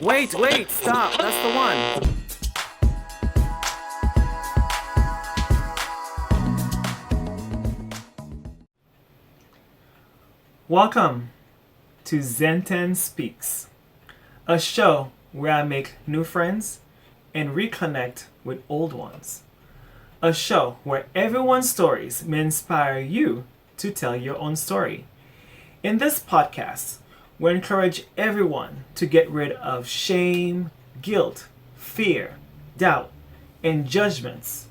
Wait, stop. That's the one. Welcome to ZEN TENN Speaks, a show where I make new friends and reconnect with old ones. A show where everyone's stories may inspire you to tell your own story. In this podcast, we encourage everyone to get rid of shame, guilt, fear, doubt, and judgments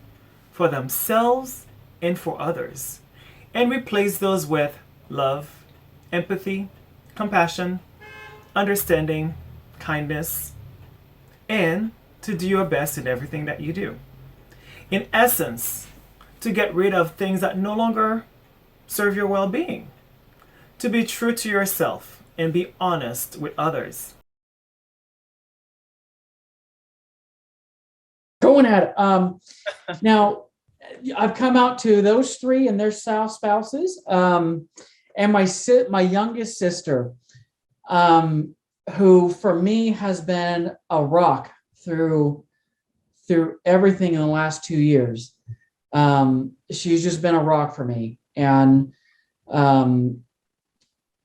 for themselves and for others, and replace those with love, empathy, compassion, understanding, kindness, and to do your best in everything that you do. In essence, to get rid of things that no longer serve your well-being, to be true to yourself and be honest with others. Going at it. Now, I've come out to those three and their spouses, and my youngest sister, who for me has been a rock through everything in the last 2 years. She's just been a rock for me, and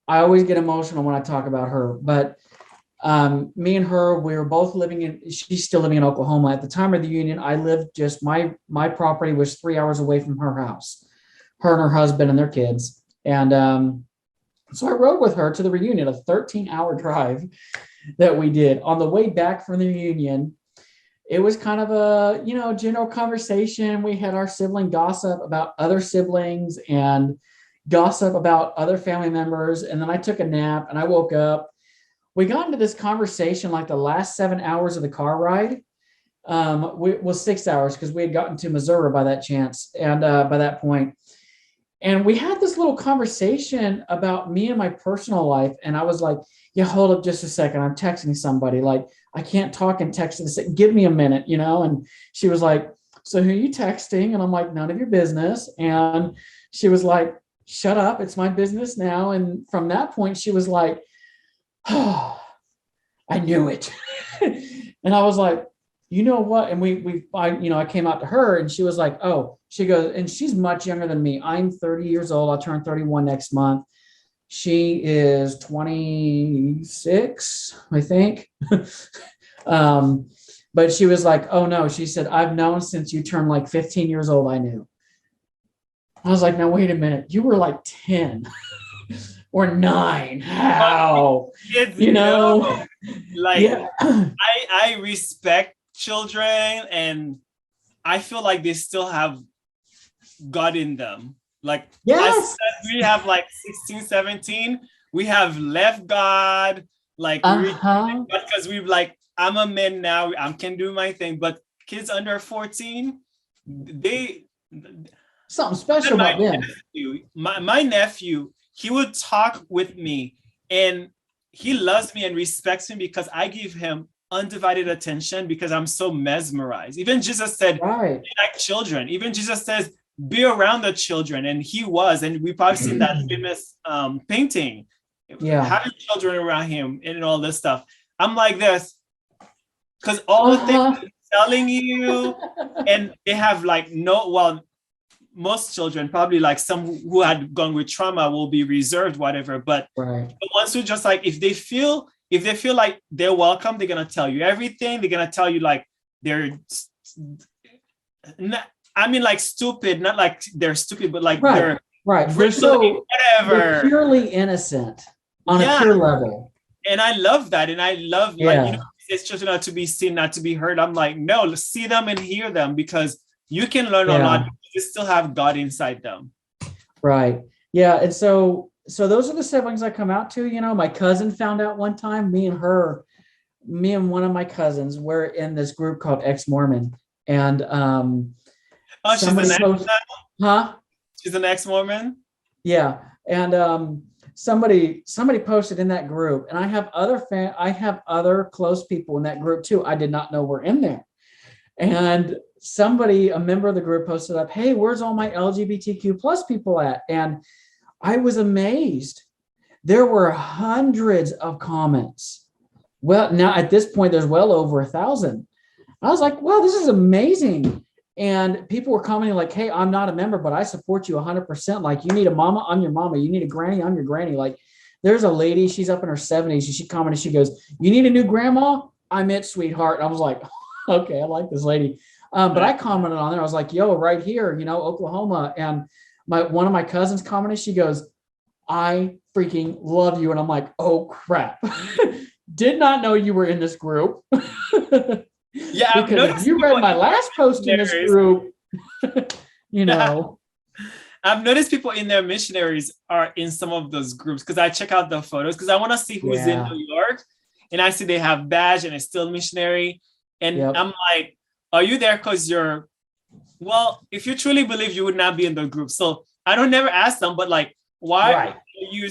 I always get emotional when I talk about her. But me and her, we were both she's still living in Oklahoma. At the time of the union, I lived just, my property was 3 hours away from her house, her and her husband and their kids. And so I rode with her to the reunion, a 13-hour drive that we did. On the way back from the reunion, it was kind of a, general conversation. We had our sibling gossip about other siblings and gossip about other family members. And then I took a nap and I woke up. We got into this conversation like the last 7 hours of the car ride. Was 6 hours because we had gotten to Missouri by that chance. And by that point, and we had this little conversation about me and my personal life. And I was like, yeah, hold up just a second. I'm texting somebody. Like, I can't talk and text this. Give me a minute, And she was like, so who are you texting? And I'm like, none of your business. And she was like, shut up. It's my business now. And from that point, she was like, oh, I knew it. And I was like, you know what? And I came out to her and she was like, oh, she goes, and she's much younger than me. I'm 30 years old. I'll turn 31 next month. She is 26, I think. But she was like, oh no, she said, I've known since you turned like 15 years old. I knew. I was like, now wait a minute. You were like 10 or 9. How? Like, yeah. I respect children, and I feel like they still have God in them. Like, yes, we have like 16, 17. We have left God, like, because we've like, I'm a man now. I can do my thing. But kids under 14, something special about them. My nephew, he would talk with me, and he loves me and respects me because I give him undivided attention because I'm so mesmerized. Even Jesus said, right, be like children. Even Jesus says, be around the children. And he was, and we've probably seen that famous painting, having children around him and all this stuff. I'm like this, because all the things I'm telling you, and they have like most children, probably like some who had gone with trauma, will be reserved, whatever. But the ones who just like, if they feel like they're welcome, they're gonna tell you everything. They're gonna tell you like they're like stupid, not like they're stupid, but like they're so whatever. They're purely innocent on a pure level. And I love that. And I love it's just not to be seen, not to be heard. I'm like, no, let's see them and hear them, because you can learn a lot. You still have God inside them. Right. Yeah. And so those are the siblings I come out to. My cousin found out one time, me and one of my cousins were in this group called Ex-Mormon. And she's an She's an ex-Mormon? Yeah. And somebody posted in that group, and I have other close people in that group too. I did not know were in there. And a member of the group posted up, hey, where's all my LGBTQ plus people at? And I was amazed. There were hundreds of comments Well, now at this point, there's well over 1,000. I was like, wow, this is amazing. And people were commenting like, hey, I'm not a member, but I support you 100%. Like, you need a mama, I'm your mama. You need a granny, I'm your granny. Like, there's a lady, she's up in her 70s, and she commented, she goes, you need a new grandma? I'm it, sweetheart. And I was like, okay, I like this lady. But I commented on there. I was like, yo, right here, Oklahoma. And one of my cousins commented, she goes, I freaking love you. And I'm like, oh crap. Did not know you were in this group. Yeah, I've Because if noticed you read people my in last post in this missionaries. group, Yeah, I've noticed people in their missionaries are in some of those groups because I check out the photos because I want to see who's in yeah, New York, and I see they have badge and it's still missionary, and yep, I'm like, are you there because you're, well, if you truly believe, you would not be in the group. So I don't never ask them, but like, why right, are you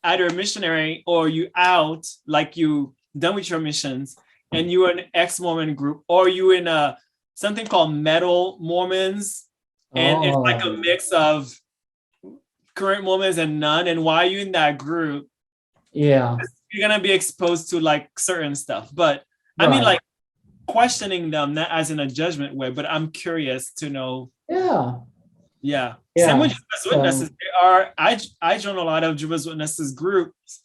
either a missionary or you out, like you done with your missions and you're an ex-Mormon group, or you in a something called metal Mormons, and it's like a oh, mix of current Mormons and none. And why are you in that group? yeah, You're gonna be exposed to like certain stuff. But I mean, right, like questioning them, not as in a judgment way, but I'm curious to know. yeah, Yeah. Same with yeah. Jehovah's Witnesses. So, There are I join a lot of Jehovah's Witnesses groups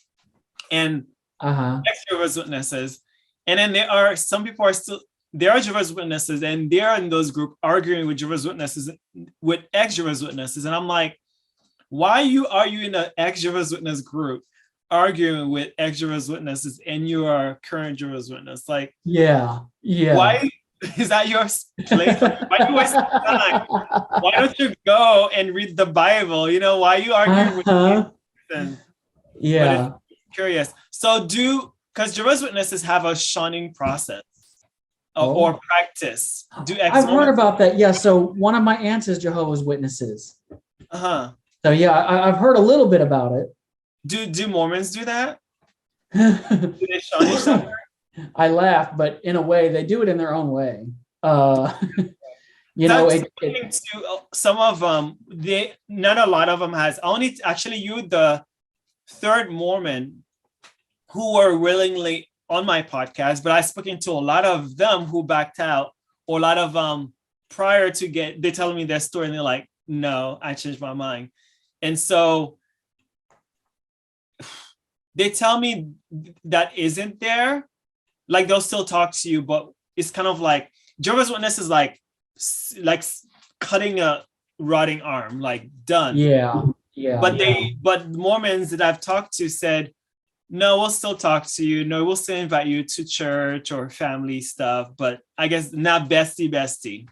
and uh-huh, ex-Jehovah's Witnesses. And then there are Jehovah's Witnesses and they're in those groups arguing with Jehovah's Witnesses with ex-Jehovah's Witnesses. And I'm like, why are you in an ex-Jehovah's Witness group arguing with ex-Jehovah's Witnesses and you are a current Jehovah's Witness? Like, yeah, yeah. why is that your place? Like, why do you waste time? Why don't you go and read the Bible? Why are you arguing with Uh-huh. them? But it's Yeah. curious. So because Jehovah's Witnesses have a shunning process or Oh, practice. Do I've heard ex-Mormons? about that. Yeah. So one of my aunts is Jehovah's Witnesses. Uh-huh. So yeah, I've heard a little bit about Do Mormons do that? it. Do they shun each other? I laugh, but in a way, they do it in their own way. Uh, So I'm it speaking to some of them. Not a lot of them has only actually you, the third Mormon, who were willingly on my podcast, but I've spoken to a lot of them who backed out, or a lot of prior to they telling me their story, and they're like, no, I changed my mind. And so they tell me that isn't there. Like they'll still talk to you, but it's kind of like Jehovah's Witness is like cutting a rotting arm, like done. yeah, yeah, But Mormons that I've talked to said, no, we'll still talk to you. No, we'll still invite you to church or family stuff, but I guess not bestie.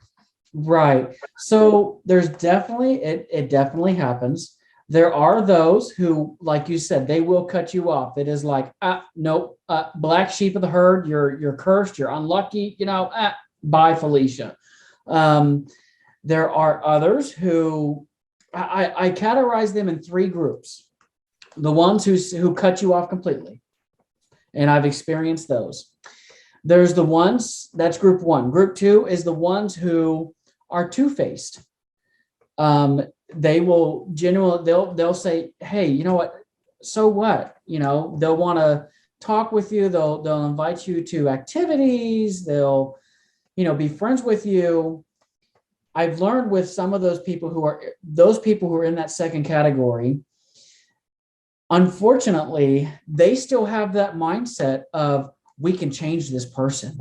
right. So there's definitely it definitely happens. There are those who, like you said, they will cut you off. It is like, nope, black sheep of the herd. You're cursed. You're unlucky. Bye, Felicia. Um, there are others who I categorize them in three groups. The ones who cut you off completely, and I've experienced those. There's the ones, that's group one. Group two is the ones who are two-faced. They will genuinely, they'll say, hey, you know what? So what? They'll want to talk with you. They'll invite you to activities. They'll, be friends with you. I've learned with some of those people who are in that second category, unfortunately, they still have that mindset of, we can change this person.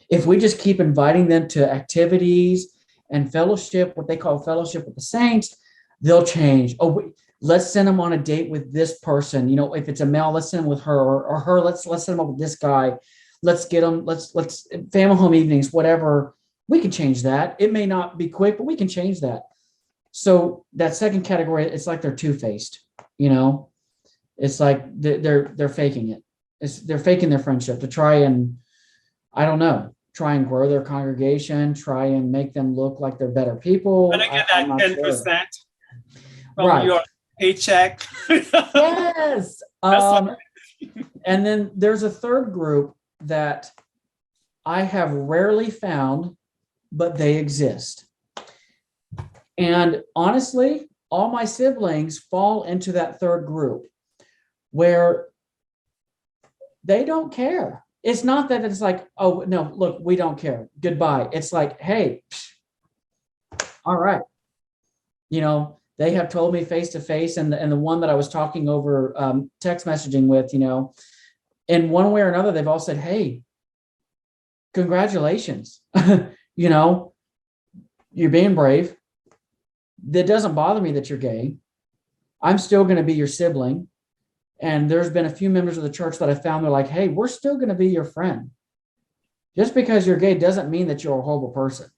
If we just keep inviting them to activities and fellowship, what they call fellowship with the saints, they'll change. Oh, let's send them on a date with this person. If it's a male, let's send them with her, or her, let's send them up with this guy. Let's get them, let's family home evenings, whatever. We can change that. It may not be quick, but we can change that. So that second category, it's like they're two-faced, it's like they're faking it. They're faking their friendship to try and, I don't know, try and grow their congregation, try and make them look like they're better people. Gonna get I'm that not 10% sure. from Right. your paycheck. Yes. That's what, And then there's a third group that I have rarely found, but they exist. And honestly, all my siblings fall into that third group, where they don't care. It's not that it's like, oh, no, look, we don't care. Goodbye. It's like, hey, all right. They have told me face to face, and the one that I was talking over text messaging with, in one way or another, they've all said, hey, congratulations. You're being brave. That doesn't bother me that you're gay. I'm still going to be your sibling. And there's been a few members of the church that I found, they're like, hey, we're still going to be your friend. Just because you're gay doesn't mean that you're a horrible person.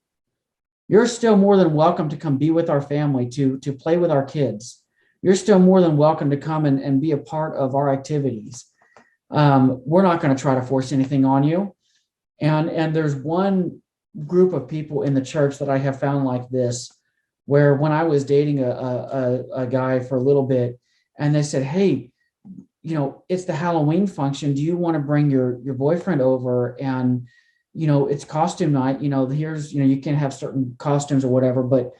You're still more than welcome to come be with our family, to play with our kids. You're still more than welcome to come and be a part of our activities. We're not going to try to force anything on you. And there's one group of people in the church that I have found like this, where when I was dating a guy for a little bit, and they said, hey, it's the Halloween function. Do you want to bring your boyfriend over? And, it's costume night, here's, you can't have certain costumes or whatever, but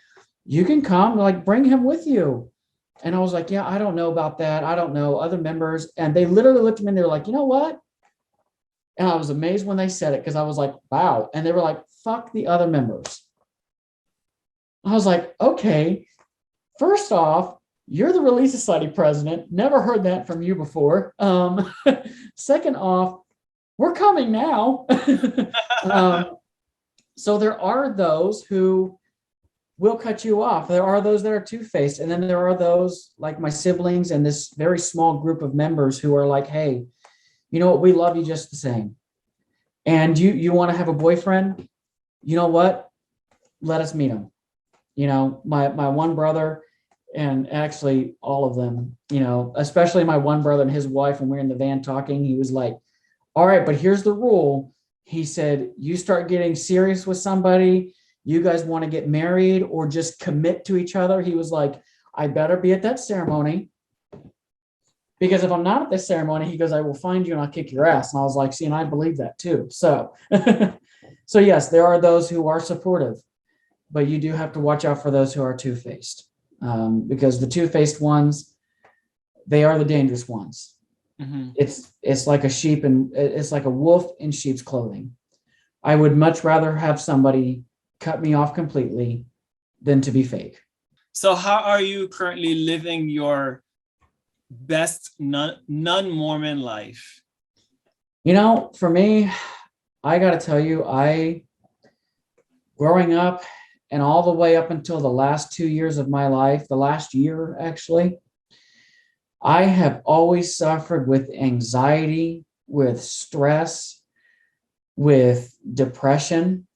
you can come, like, bring him with you. And I was like, yeah, I don't know about that. I don't know other members. And they literally looked at me and they were like, you know what? And I was amazed when they said it, because I was like, wow. And they were like, fuck the other members. I was like, okay, first off, you're the Relief Society president. Never heard that from you before. Second off, we're coming now. So there are those who will cut you off. There are those that are two-faced. And then there are those like my siblings and this very small group of members who are like, hey, you know what? We love you just the same. And you want to have a boyfriend? You know what? Let us meet him. My one brother, and actually all of them, especially my one brother and his wife, when we were in the van talking, he was like, all right, but here's the rule. He said, you start getting serious with somebody, you guys want to get married or just commit to each other. He was like, I better be at that ceremony, because if I'm not at this ceremony, he goes, I will find you and I'll kick your ass. And I was like, see, and I believe that too. So, so yes, there are those who are supportive, but you do have to watch out for those who are two-faced, because the two-faced ones, they are the dangerous ones. Mm-hmm. It's like a sheep, and it's like a wolf in sheep's clothing. I would much rather have somebody cut me off completely than to be fake. So how are you currently living your best non-Mormon life? For me, I got to tell you, growing up and all the way up until the last 2 years of my life, the last year actually, I have always suffered with anxiety, with stress, with depression,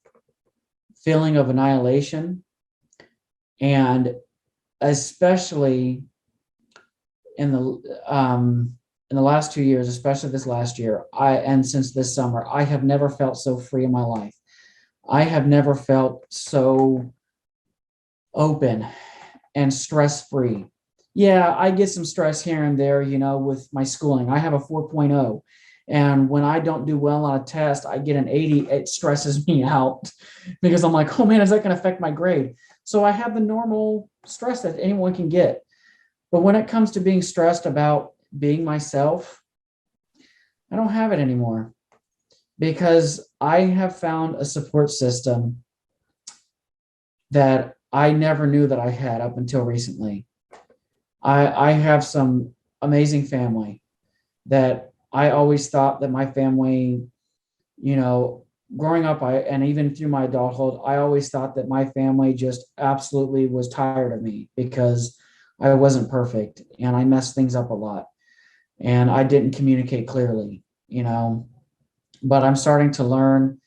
feeling of annihilation, and especially in the last 2 years, especially this last year, and since this summer, I have never felt so free in my life. I have never felt so open and stress-free. Yeah, I get some stress here and there, with my schooling. I have a 4.0. And when I don't do well on a test, I get an 80. It stresses me out, because I'm like, oh man, is that going to affect my grade? So I have the normal stress that anyone can get. But when it comes to being stressed about being myself, I don't have it anymore, because I have found a support system that I never knew that I had up until recently. I have some amazing family that I always thought that my family, growing up, and even through my adulthood, I always thought that my family just absolutely was tired of me, because I wasn't perfect and I messed things up a lot and I didn't communicate clearly, but I'm starting to learn,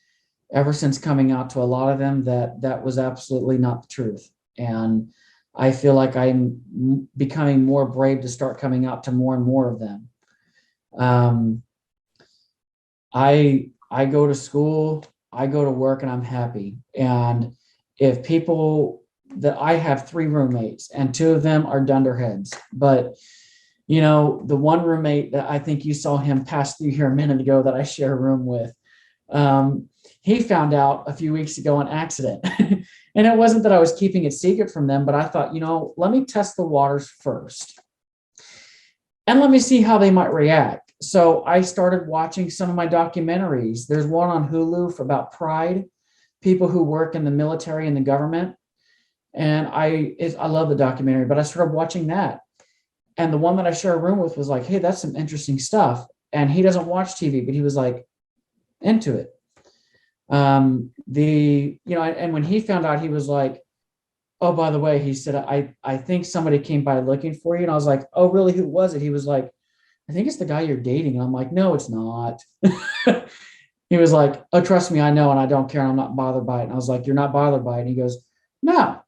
ever since coming out to a lot of them, that was absolutely not the truth. And I feel like I'm becoming more brave to start coming out to more and more of them. I go to school, I go to work, and I'm happy. And if people that I have 3 roommates, and 2 of them are dunderheads, but the one roommate that I think you saw him pass through here a minute ago that I share a room with, he found out a few weeks ago on accident. And it wasn't that I was keeping it secret from them, but I thought, let me test the waters first and let me see how they might react. so I started watching some of my documentaries. There's one on Hulu about Pride, people who work in the military and the government. And I love the documentary, but I started watching that. And the one that I share a room with was like, hey, that's some interesting stuff. And he doesn't watch TV, but he was like into it. And when he found out, he was like, oh, by the way, he said, I think somebody came by looking for you. And I was like, oh, really? Who was it? He was like, I think it's the guy you're dating. And I'm like, no, it's not. He was like, oh, trust me, I know, and I don't care. And I'm not bothered by it. And I was like, you're not bothered by it. And he goes, no,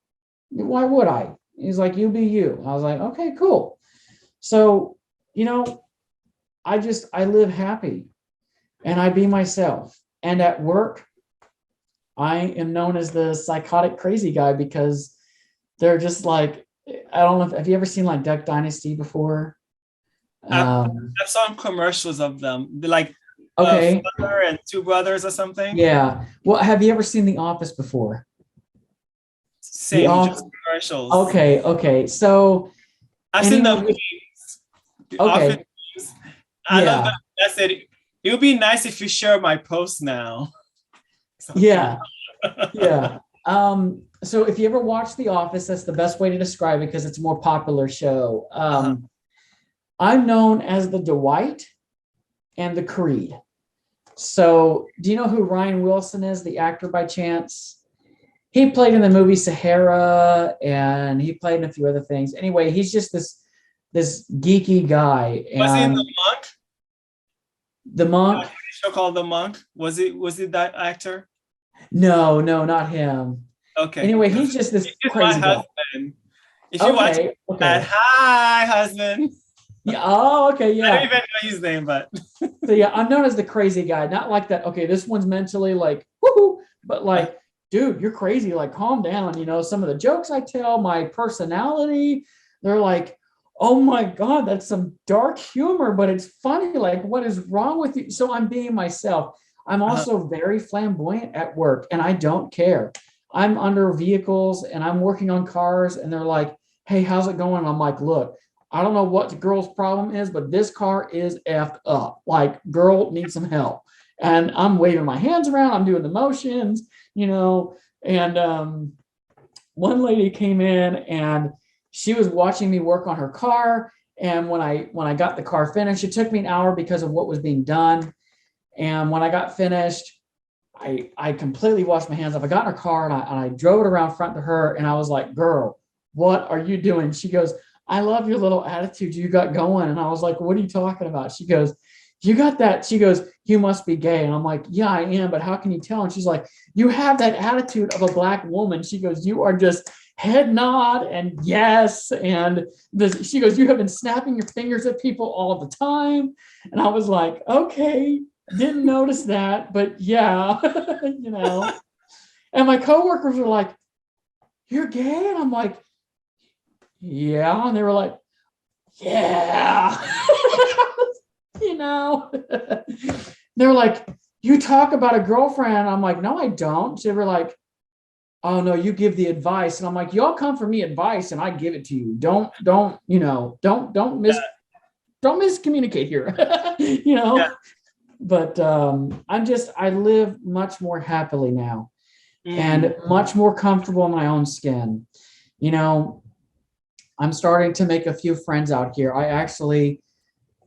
why would I? He's like, you be you. I was like, okay, cool. So, I live happy and I be myself. And at work, I am known as the psychotic crazy guy because they're just like, I don't know. Have you ever seen like Duck Dynasty before? I've seen commercials of them. They're like Okay. father and two brothers or something. Yeah. Well, have you ever seen The Office before? Same, just commercials. Okay. Okay. So I've seen the movies. The Office movies. I love that. I said it would be nice if you share my post now. Yeah. Yeah. So if you ever watch The Office, that's the best way to describe it because it's a more popular show. I'm known as the Dwight and the Creed. So do you know who Ryan Wilson is, the actor by chance? He played in the movie Sahara and he played in a few other things. Anyway, he's just this geeky guy. Was he in The Monk? The Monk? Show called The Monk. Was it that actor? No, not him. Okay. Anyway, he's just this crazy guy. If you watch that, hi, husband. Yeah. Oh, okay. Yeah. I don't even know his name, but so yeah, I'm known as the crazy guy. Not like that. Okay, this one's mentally like woohoo, but like, dude, you're crazy. Like, calm down. Some of the jokes I tell, my personality, they're like, oh my God, that's some dark humor, but it's funny. Like, what is wrong with you? So I'm being myself. I'm also very flamboyant at work, and I don't care. I'm under vehicles and I'm working on cars, and they're like, hey, how's it going? And I'm like, look, I don't know what the girl's problem is, but this car is effed up. Like, girl needs some help. And I'm waving my hands around. I'm doing the motions, and one lady came in and she was watching me work on her car. And when I got the car finished, it took me an hour because of what was being done. And when I got finished, I completely washed my hands off. I got in her car and I drove it around front to her. And I was like, girl, what are you doing? She goes, I love your little attitude you got going. And I was like, what are you talking about? She goes, you got that. She goes, you must be gay. And I'm like, yeah, I am. But how can you tell? And she's like, you have that attitude of a Black woman. She goes, you are just head nod and yes. And she goes, you have been snapping your fingers at people all the time. And I was like, okay, didn't notice that. But yeah, And my coworkers were like, you're gay? And I'm like, yeah. And they were like, yeah. They were like, you talk about a girlfriend. I'm like, no, I don't. They were like, oh no, you give the advice. And I'm like, y'all come for me advice and I give it to you. Don't miscommunicate here. Yeah. But I live much more happily now and much more comfortable in my own skin. I'm starting to make a few friends out here. I actually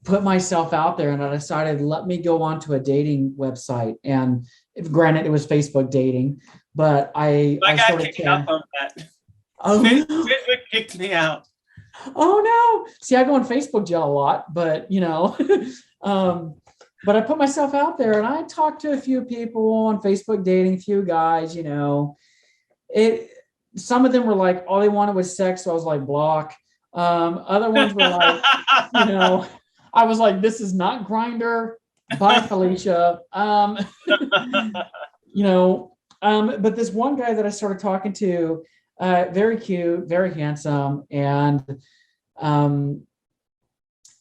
put myself out there and I decided, let me go onto a dating website. And granted, it was Facebook dating, but I got kicked out from that. Oh, Facebook kicked me out. Oh no. See, I go on Facebook jail a lot, but but I put myself out there and I talked to a few people on Facebook dating, a few guys, some of them were like, all they wanted was sex. So I was like, block. Other ones were like, I was like, this is not Grindr. Bye, Felicia. But this one guy that I started talking to, very cute, very handsome. And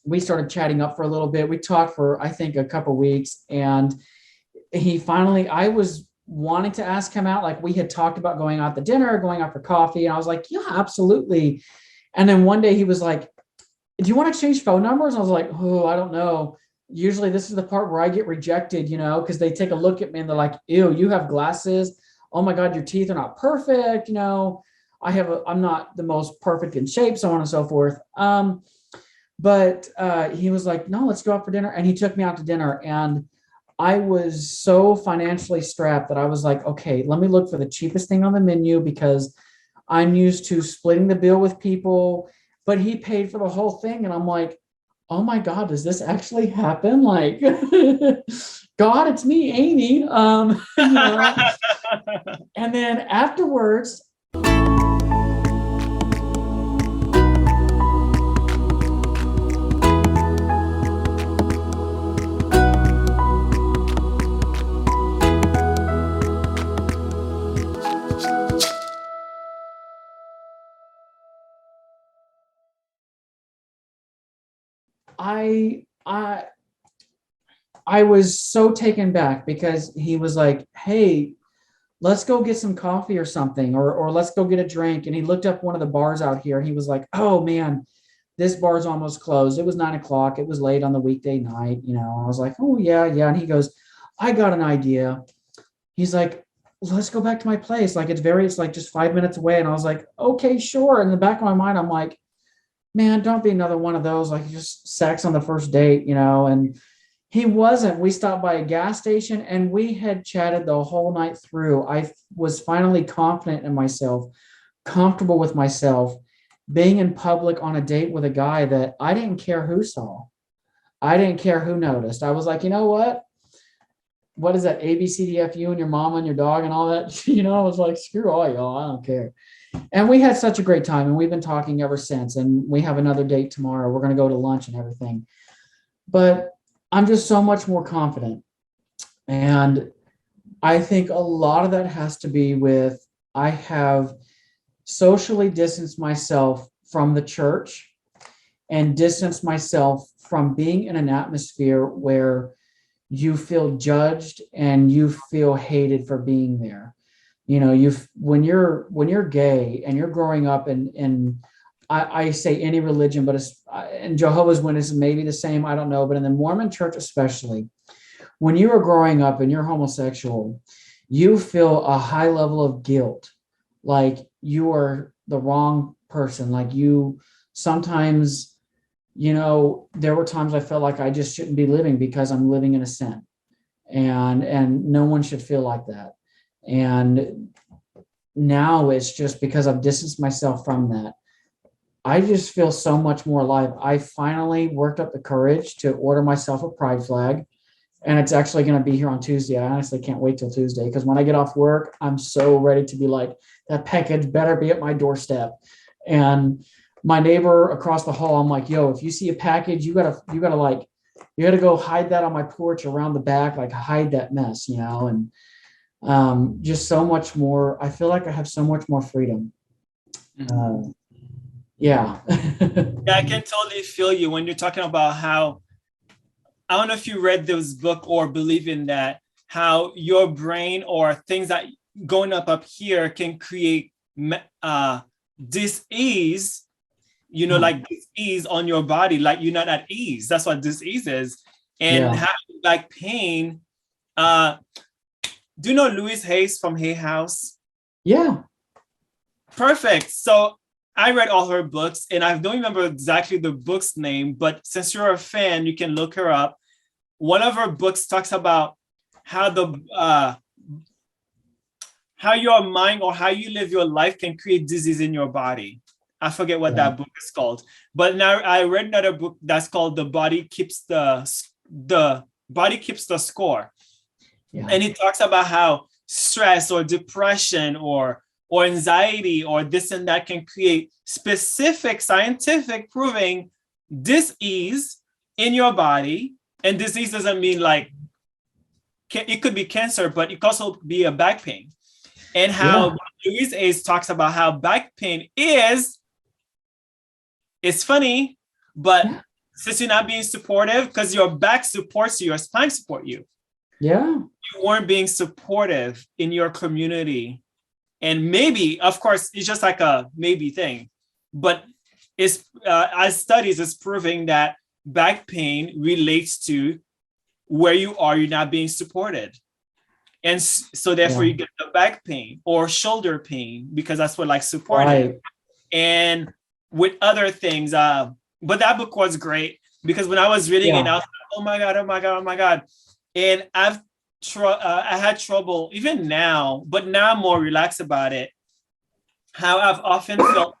we started chatting up for a little bit. We talked for, I think, a couple weeks. And I was wanting to ask him out. Like, we had talked about going out to dinner, going out for coffee. And I was like, yeah, absolutely. And then one day he was like, do you want to change phone numbers? I was like, oh, I don't know. usually this is the part where I get rejected, because they take a look at me and they're like, ew, you have glasses. Oh my God, your teeth are not perfect. I'm not the most perfect in shape, so on and so forth. But he was like, no, let's go out for dinner. And he took me out to dinner. And I was so financially strapped that I was like, okay, let me look for the cheapest thing on the menu because I'm used to splitting the bill with people. But he paid for the whole thing. And I'm like, oh my God, does this actually happen? Like, God, it's me, Amy. And then afterwards, I I I was so taken back because he was like, "Hey, let's go get some coffee or something, or let's go get a drink." And he looked up one of the bars out here, and he was like, "Oh man, this bar's almost closed. It was 9 o'clock. It was late on the weekday night." I was like, "Oh yeah, yeah." And he goes, "I got an idea." He's like, "Let's go back to my place. Like it's like just 5 minutes away." And I was like, "Okay, sure." In the back of my mind, I'm like, "Man, don't be another one of those like just sex on the first date. And he wasn't. We stopped by a gas station and we had chatted the whole night through. I was finally confident in myself, comfortable with myself, being in public on a date with a guy that I didn't care who saw. I didn't care who noticed. I was like, you know what? What is that? ABCDFU and your mama and your dog and all that? I was like, screw all y'all. I don't care. And we had such a great time and we've been talking ever since. And we have another date tomorrow. We're going to go to lunch and everything. But I'm just so much more confident. And I think a lot of that has to be with I have socially distanced myself from the church and distanced myself from being in an atmosphere where you feel judged and you feel hated for being there. When you're gay and you're growing up in I say any religion, but in Jehovah's Witnesses maybe the same, I don't know, but in the Mormon church especially, when you are growing up and you're homosexual, you feel a high level of guilt, like you are the wrong person. Like you sometimes, there were times I felt like I just shouldn't be living because I'm living in a sin, and no one should feel like that. And now it's just because I've distanced myself from that. I just feel so much more alive. I finally worked up the courage to order myself a pride flag, and it's actually going to be here on Tuesday. I honestly can't wait till Tuesday because when I get off work, I'm so ready to be like, that package better be at my doorstep. And my neighbor across the hall, I'm like, yo, if you see a package, you gotta go hide that on my porch around the back, like hide that mess, and just so much more. I feel like I have so much more freedom. Yeah. Yeah, I can totally feel you when you're talking about how, I don't know if you read this book or believe in that, how your brain or things that going up here can create dis-ease, like dis-ease on your body, like you're not at ease. That's what dis-ease is. And having like pain. Do you know Louise Hayes from Hay House? Yeah. Perfect. So I read all her books and I don't remember exactly the book's name, but since you're a fan, you can look her up. One of her books talks about how how your mind or how you live your life can create disease in your body. I forget what that book is called, but now I read another book that's called The Body Keeps the Body Keeps the Score. Yeah. And it talks about how stress or depression or anxiety or this and that can create specific scientific proving dis-ease in your body. And disease doesn't mean like, it could be cancer, but it could also be a back pain. And how Louise Hayes talks about how back pain it's funny, but since you're not being supportive, because your back supports you, your spine supports you. Yeah. You weren't being supportive in your community. And maybe, of course, it's just like a maybe thing, but it's as studies is proving that back pain relates to where you are, you're not being supported. And so therefore you get the back pain or shoulder pain because that's what like supported. Right. And with other things, but that book was great because when I was reading it, I was like, oh my God, oh my God, oh my God. And I had trouble even now, but now I'm more relaxed about it. How I've often felt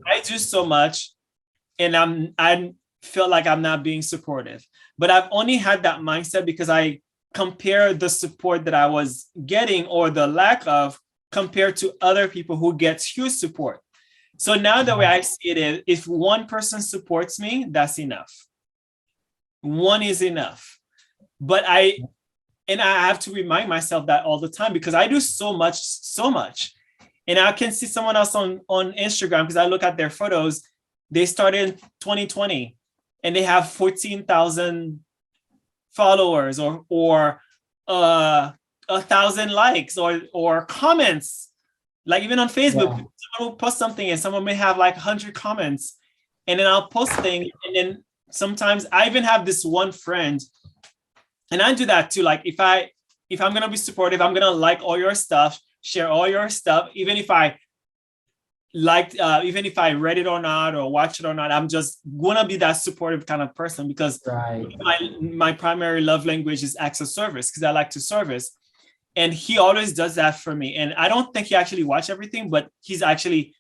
I do so much and I feel like I'm not being supportive. But I've only had that mindset because I compare the support that I was getting or the lack of compared to other people who get huge support. So now the way I see it is, if one person supports me, that's enough. One is enough. But I have to remind myself that all the time because I do so much. And I can see someone else on Instagram because I look at their photos. They started in 2020 and they have 14,000 followers or 1,000 likes or comments. Like even on Facebook, someone will post something and someone may have like 100 comments. And then I'll post things. And then sometimes I even have this one friend, and I do that too. Like if I'm gonna be supportive, I'm gonna like all your stuff, share all your stuff, even if I even if I read it or not or watch it or not, I'm just gonna be that supportive kind of person because my primary love language is acts of service because I like to service. And he always does that for me. And I don't think he actually watched everything, but he's actually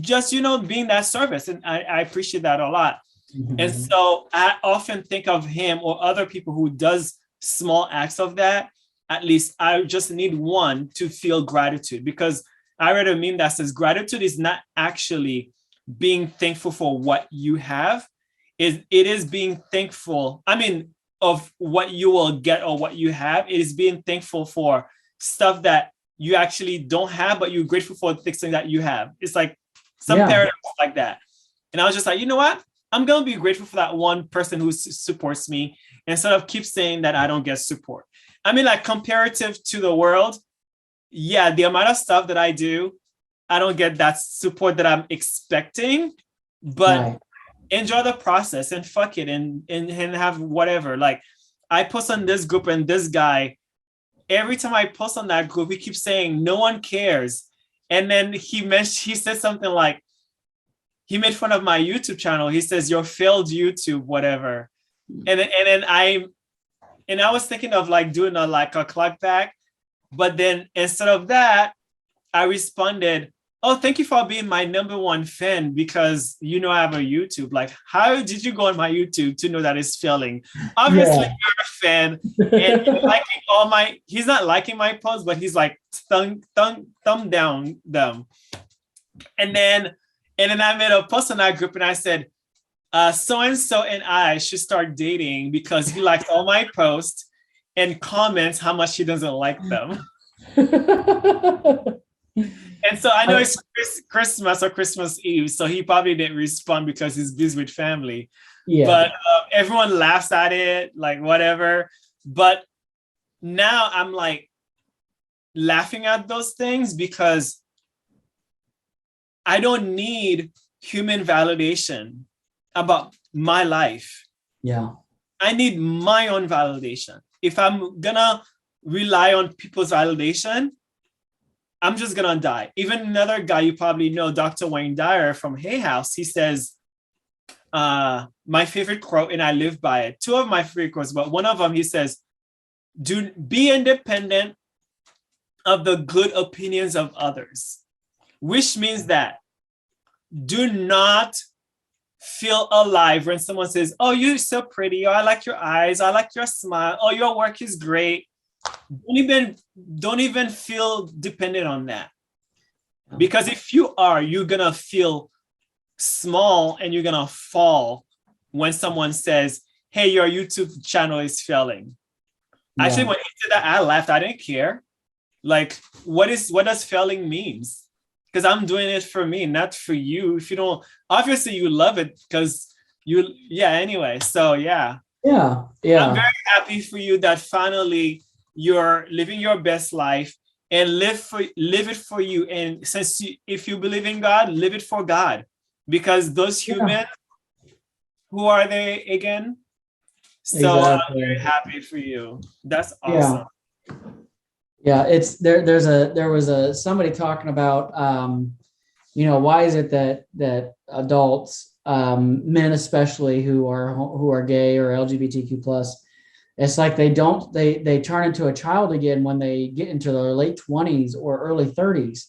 just, being that service. And I appreciate that a lot. Mm-hmm. And so I often think of him or other people who does small acts of that. At least I just need one to feel gratitude because I read a meme that says gratitude is not actually being thankful for what you have. It is being thankful. Of what you will get or what you have. It is being thankful for stuff that you actually don't have, but you're grateful for the things that you have. It's like some paradox like that. And I was just like, you know what? I'm going to be grateful for that one person who supports me instead of keep saying that I don't get support. Like comparative to the world, the amount of stuff that I do, I don't get that support that I'm expecting, but enjoy the process and fuck it and have whatever. Like I post on this group and this guy, every time I post on that group, he keeps saying no one cares. And then he said something like, he made fun of my YouTube channel. He says, your failed YouTube, whatever. And then I was thinking of like doing a clap back. But then instead of that, I responded, oh, thank you for being my number one fan because I have a YouTube. Like, how did you go on my YouTube to know that it's failing? Obviously, you're a fan. And he's not liking my posts, but he's like thumb down them. And then I made a post on that group and I said, so-and-so and I should start dating because he likes all my posts and comments how much he doesn't like them. And so I know it's Christmas or Christmas Eve, so he probably didn't respond because he's busy with family. Yeah. But everyone laughs at it, like whatever. But now I'm like laughing at those things because I don't need human validation about my life. Yeah. I need my own validation. If I'm gonna rely on people's validation, I'm just gonna die. Even another guy you probably know, Dr. Wayne Dyer from Hay House, he says, my favorite quote, and I live by it. Two of my favorite quotes, but one of them, he says, be independent of the good opinions of others, which means that do not feel alive when someone says, oh, you're so pretty, or I like your eyes, I like your smile, oh, your work is great. Don't even feel dependent on that. Because if you are, you're gonna feel small and you're gonna fall when someone says, hey, your YouTube channel is failing. Yeah. Actually, when he said that, I laughed. I didn't care. Like, what does failing means? Because I'm doing it for me, not for you. If you don't, obviously you love it because anyway. So yeah. I'm very happy for you that finally you're living your best life and live it for you. And if you believe in God, live it for God, because those humans who are they again? So Exactly. I'm very happy for you. That's Yeah. awesome. Yeah, it's there was somebody talking about why is it that adults, men especially who are gay or LGBTQ plus, it's like they turn into a child again when they get into their late 20s or early 30s.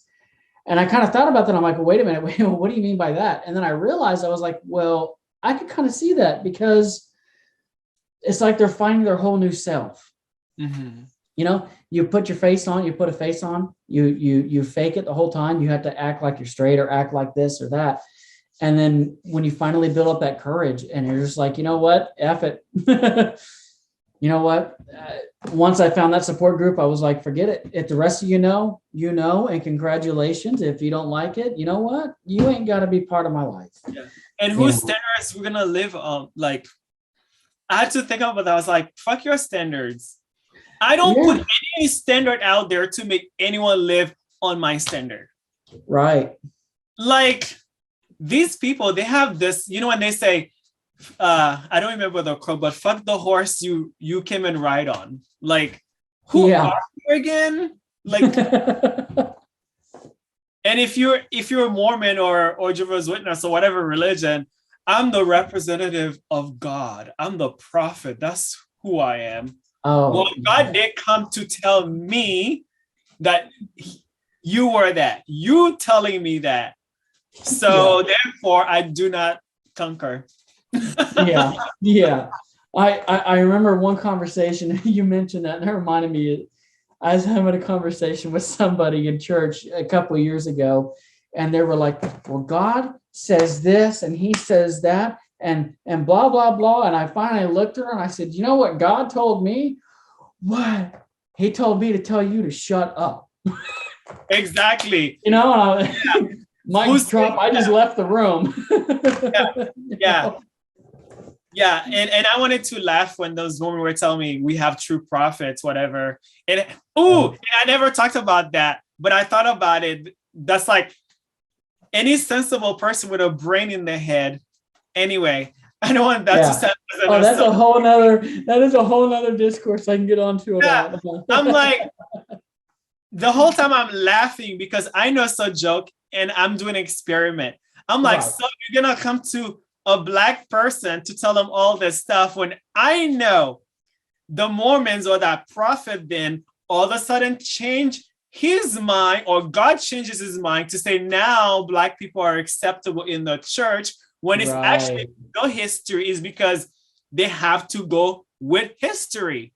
And I kind of thought about that. I'm like, well, wait a minute, what do you mean by that? And then I realized, I was like, well, I could kind of see that, because it's like they're finding their whole new self. Mm-hmm. You put your face on, you put a face on, you fake it the whole time. You have to act like you're straight or act like this or that. And then when you finally build up that courage and you're just like, you know what, F it. You know what? Once I found that support group, I was like, forget it. If the rest of you know, and congratulations. If you don't like it, you know what? You ain't got to be part of my life. Yeah. And whose standards we're gonna live on? Like, I had to think about that. I was like, fuck your standards. I don't put any standard out there to make anyone live on my standard. Right. Like, these people, they have this, when they say, I don't remember the quote, but fuck the horse you came and ride on. Like, who are you again? Like, and if you're Mormon or Jehovah's Witness or whatever religion, I'm the representative of God. I'm the prophet. That's who I am. Oh, well, God did come to tell me that you were that. You telling me that. So therefore, I do not conquer. Yeah. I remember one conversation, you mentioned that, and it reminded me, I was having a conversation with somebody in church a couple of years ago, and they were like, well, God says this and he says that and blah, blah, blah. And I finally looked at her and I said, you know what God told me? What? He told me to tell you to shut up. Exactly. Mic drop, I just left the room. Yeah. And I wanted to laugh when those women were telling me we have true prophets, whatever. And I never talked about that, but I thought about it. That's like any sensible person with a brain in their head. Anyway, I don't want that to sound. That's a whole nother discourse I can get onto about. I'm like, the whole time I'm laughing because I know it's a joke and I'm doing an experiment. I'm like, so you're gonna come to a Black person to tell them all this stuff when I know the Mormons or that prophet then all of a sudden change his mind, or God changes his mind to say now Black people are acceptable in the church, when it's actually no history, is because they have to go with history.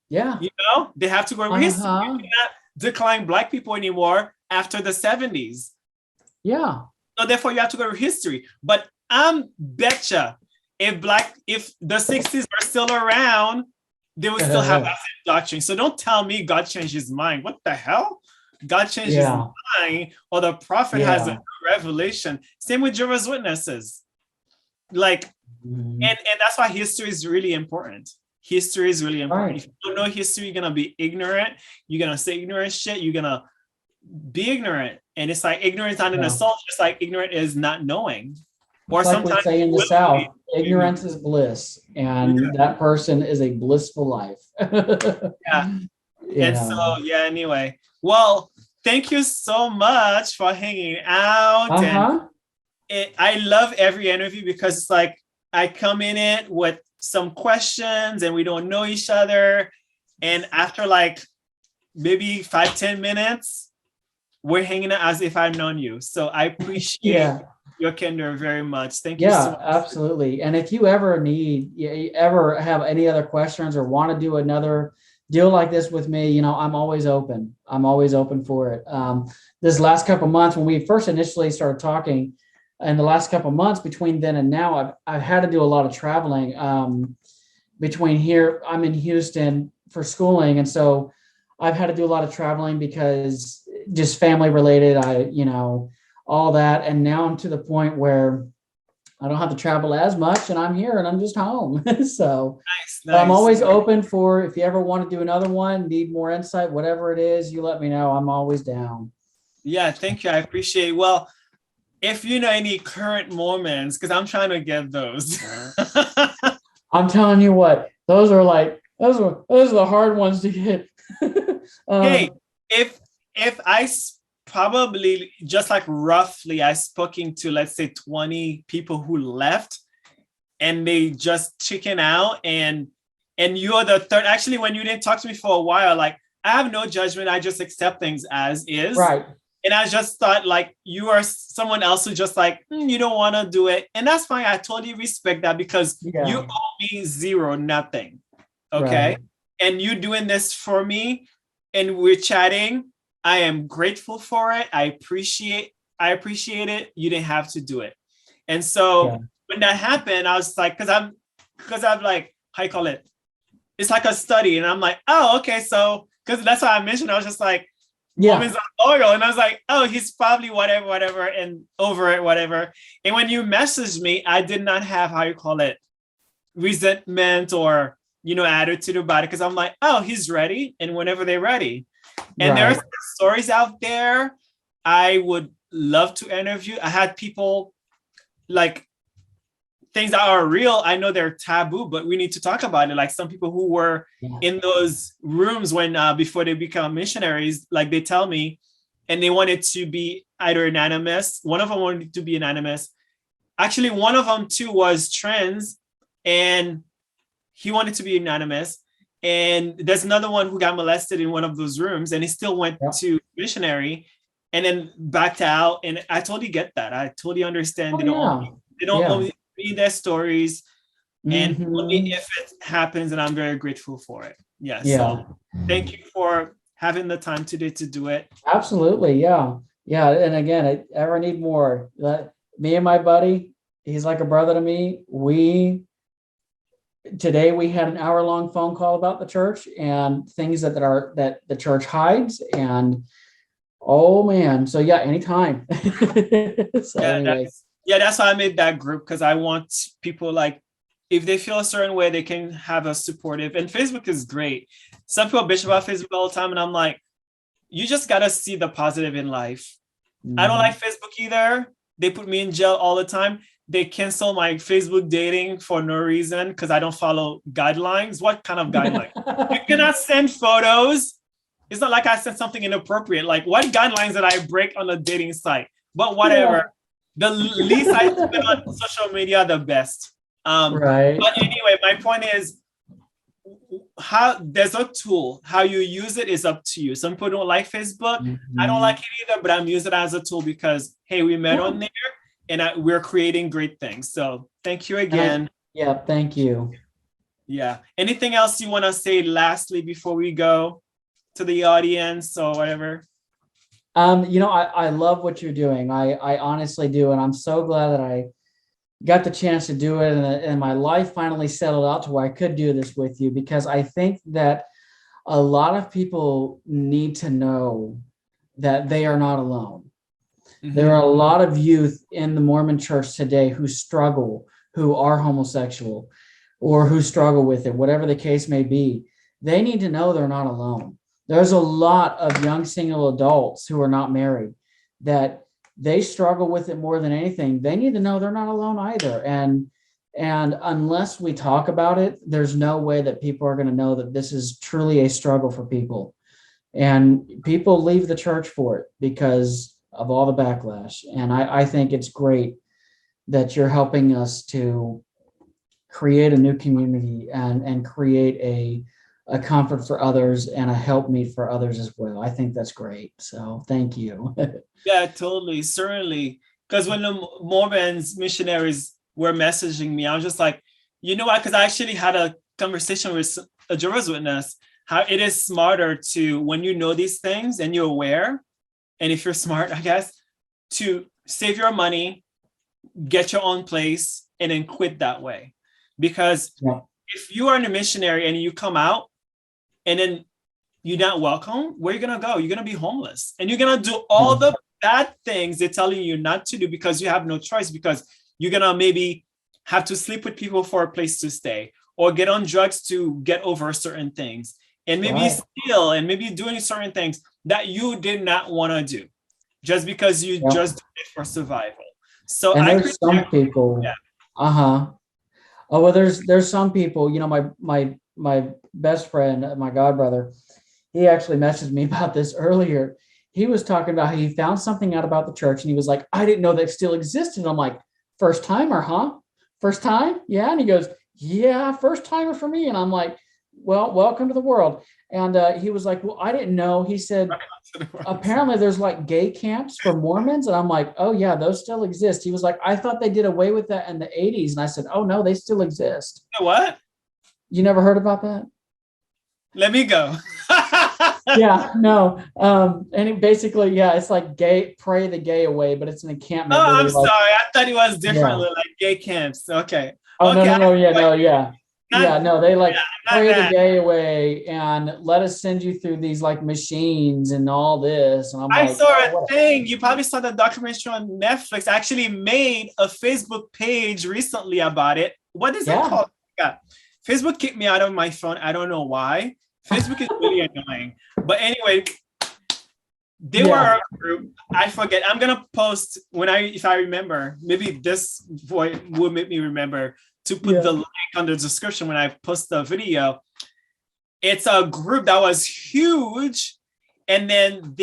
Yeah. They have to go with history. You cannot decline Black people anymore after the 70s. Yeah. So therefore you have to go with history. But I'm betcha if the 60s were still around, they would still have that same doctrine. So don't tell me God changed his mind. What the hell? God changed his mind, or the prophet has a revelation. Same with Jehovah's Witnesses. Like, and that's why history is really important. History is really important. If you don't know history, you're gonna be ignorant. You're gonna say ignorant shit. You're gonna be ignorant. And it's like ignorance not an assault, just like ignorant is not knowing. Or like we say in the South, ignorance is bliss, and that person is a blissful life. And so, anyway. Well, thank you so much for hanging out. And I love every interview because it's like I come in it with some questions and we don't know each other. And after like maybe 5-10 minutes, we're hanging out as if I've known you. So I appreciate your candor very much. Thank you so much. Absolutely. And if you ever have any other questions or want to do another deal like this with me, I'm always open. I'm always open for it. This last couple of months, when we first initially started talking, and the last couple of months between then and now, I've had to do a lot of traveling. Between here, I'm in Houston for schooling, and so I've had to do a lot of traveling because just family related. All that, and now I'm to the point where I don't have to travel as much, and I'm here and I'm just home. So nice. I'm always open for, if you ever want to do another one, need more insight, whatever it is, you let me know. I'm always down. Yeah, thank you. I appreciate it. Well, if you know any current moments, because I'm trying to get those. I'm telling you what, those are the hard ones to get. Hey, um, if probably just like roughly I spoken to, let's say, 20 people who left and they just chicken out, and you're the third. Actually, when you didn't talk to me for a while, like, I have no judgment, I just accept things as is. right. And I just thought like you are someone else who just like, you don't want to do it. And that's fine. I totally respect that because you Yeah. owe me zero, nothing. Okay. Right. And you doing this for me and we're chatting. I am grateful for it. I appreciate it. You didn't have to do it. And Yeah. so when that happened, I was like, because I'm like, how you call it? It's like a study. And I'm like, oh, okay. So because that's why I mentioned, I was just like, Yeah. woman's oil. And I was like, oh, he's probably whatever, and over it, whatever. And when you messaged me, I did not have, how you call it, resentment or, attitude about it. Because I'm like, oh, he's ready. And whenever they're ready. And Right. there's stories out there I would love to interview. I had people like things that are real. I know they're taboo, but we need to talk about it. Like some people who were Yeah. in those rooms when before they become missionaries, like they tell me, and they wanted to be either anonymous. One of them wanted to be anonymous. Actually, one of them too was trans, and he wanted to be anonymous. And there's another one who got molested in one of those rooms, and he still went Yeah. to missionary, and then backed out. And I totally get that. I totally understand. Oh, yeah. They don't Yeah. only read their stories, and only Mhm. if it happens, and I'm very grateful for it. Yeah. Yeah. So thank you for having the time today to do it. Absolutely. Yeah. Yeah. And again, I ever need more. Me and my buddy, he's like a brother to me. Today we had an hour-long phone call about the church and things that the church hides. And oh man. So yeah, anytime. So Yeah, anyway. that's why I made that group, because I want people like, if they feel a certain way, they can have a supportive. And Facebook is great. Some people bitch about Facebook all the time, and I'm like, you just gotta see the positive in life. I don't like Facebook either. They put me in jail all the time. They cancel my Facebook dating for no reason because I don't follow guidelines. What kind of guidelines? You cannot send photos. It's not like I sent something inappropriate. Like, what guidelines did I break on a dating site? But whatever. The least I spend on social media, the best. Right. But anyway, my point is, how there's a tool. How you use it is up to you. Some people don't like Facebook. I don't like it either, but I'm using it as a tool because, hey, we met on there, and we're creating great things. So thank you again. Yeah, thank you. Yeah. Anything else you want to say lastly before we go to the audience or whatever? I love what you're doing. I honestly do. And I'm so glad that I got the chance to do it. And my life finally settled out to where I could do this with you, because I think that a lot of people need to know that they are not alone. Mm-hmm. There are a lot of youth in the Mormon church today who struggle, who are homosexual, or who struggle with it, whatever the case may be. They need to know they're not alone. There's a lot of young single adults who are not married that they struggle with it more than anything. They need to know they're not alone either. And unless we talk about it, there's no way that people are going to know that this is truly a struggle for people. And people leave the church for it because of all the backlash. And I think it's great that you're helping us to create a new community and create a comfort for others and a helpmeet for others as well. I think that's great. So thank you. Yeah, totally. Certainly. Because when the Mormons missionaries were messaging me, I was just like, you know what? Because I actually had a conversation with a Jehovah's Witness, how it is smarter to, when you know these things and you're aware, and if you're smart, I guess, to save your money, get your own place, and then quit that way. Because if you are in a missionary and you come out and then you're not welcome, where are you going to go? You're going to be homeless. And you're going to do all the bad things they're telling you not to do because you have no choice, because you're going to maybe have to sleep with people for a place to stay or get on drugs to get over certain things. And maybe steal and maybe doing certain things that you did not want to do just because you just did it for survival. So And I there's could some people, yeah. uh-huh. Oh, well, there's some people, my best friend, my godbrother, he actually messaged me about this earlier. He was talking about how he found something out about the church and he was like, I didn't know that still existed. I'm like, first timer, huh? First time? Yeah. And he goes, yeah, first timer for me. And I'm like, well, welcome to the world. And he was like, well, I didn't know. He said, apparently there's like gay camps for Mormons. And I'm like, oh yeah, those still exist. He was like, I thought they did away with that in the 80s. And I said, oh no, they still exist. You know what? You never heard about that? Let me go. Yeah, no. And it basically, yeah, it's like gay, pray the gay away, but it's an encampment Oh, where I'm they like, sorry. I thought it was yeah. differently, like gay camps. Okay. Oh no, Okay. no, no, yeah, no, yeah. Not, Yeah, no, they like yeah, not pray the that. gay away and let us send you through these like machines and all this. And I'm I like, saw oh, a what? thing. You probably saw the documentary on Netflix. I actually made a Facebook page recently about it. What is it Yeah. called? Yeah. Facebook kicked me out of my phone. I don't know why. Facebook is really annoying. But anyway, they were Yeah. a group. I forget. I'm gonna post if I remember. Maybe this voice will make me remember to put Yeah. the link on the description when I post the video. It's a group that was huge, and then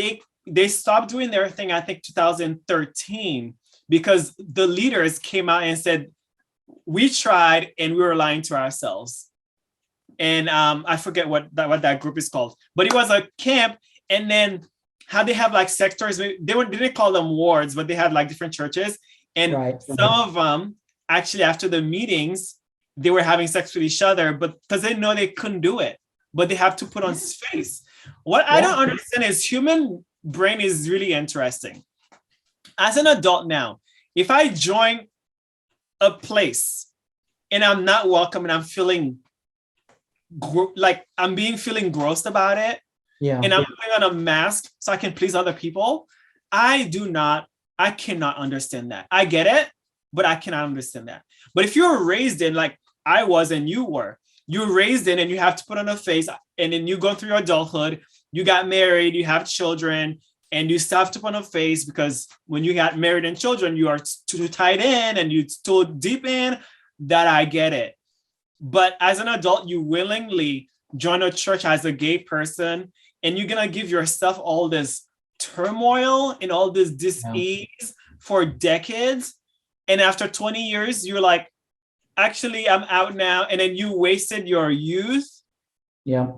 they stopped doing their thing, I think 2013, because the leaders came out and said, we tried and we were lying to ourselves. And I forget what that group is called, but it was a camp. And then how they have like sectors, they didn't call them wards, but they had like different churches. And Right. some of them actually after the meetings, they were having sex with each other, but because they know they couldn't do it, but they have to put on face. What I don't understand is human brain is really interesting. As an adult now, if I join a place and I'm not welcome and I'm feeling like I'm feeling grossed about it, Yeah. and I'm putting on a mask so I can please other people, I cannot understand that. I get it, but I cannot understand that. But if you're raised in like I was and you're raised in and you have to put on a face, and then you go through your adulthood, you got married, you have children, and you still have to put on a face because when you got married and children, you are too tied in and you're too deep in, that I get it. But as an adult, you willingly join a church as a gay person, and you're going to give yourself all this turmoil and all this dis-ease for decades. And after 20 years, you're like, actually, I'm out now. And then you wasted your youth. Yeah.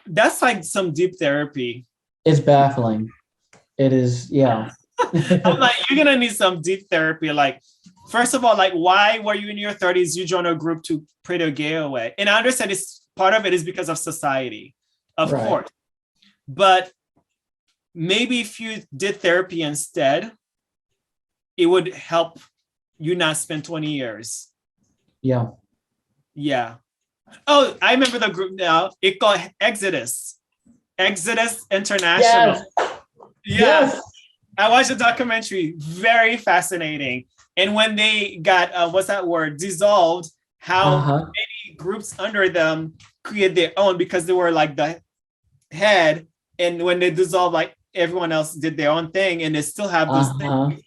That's like some deep therapy. It's baffling. It is. Yeah. I'm like, you're going to need some deep therapy. Like, first of all, like, why were you in your 30s? You joined a group to pray the gay away. And I understand part of it is because of society, of course. But maybe if you did therapy instead, it would help you not spend 20 years. Yeah. Yeah. Oh, I remember the group now. It called Exodus International. Yes. Yeah. Yes. I watched the documentary. Very fascinating. And when they got, what's that word? Dissolved, how many groups under them create their own because they were like the head. And when they dissolved, like everyone else did their own thing and they still have this thing.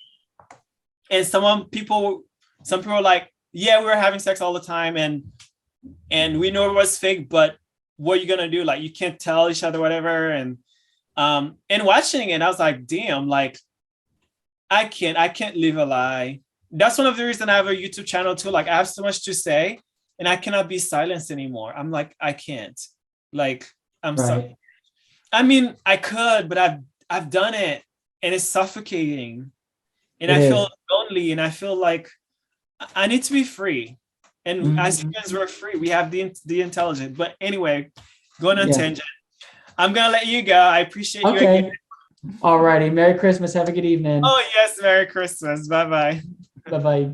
And some people were like, yeah, we were having sex all the time and we know it was fake, but what are you gonna do? Like, you can't tell each other whatever. And watching it, I was like, damn, like I can't live a lie. That's one of the reasons I have a YouTube channel too. Like, I have so much to say and I cannot be silenced anymore. I'm like, I can't. Like, I'm sorry. I mean, I could, but I've done it and it's suffocating. And I feel lonely and I feel like I need to be free. And as humans, we're free. We have the intelligence. But anyway, going on tangent. I'm going to let you go. I appreciate you again. All righty. Merry Christmas. Have a good evening. Oh, yes. Merry Christmas. Bye-bye. Bye-bye.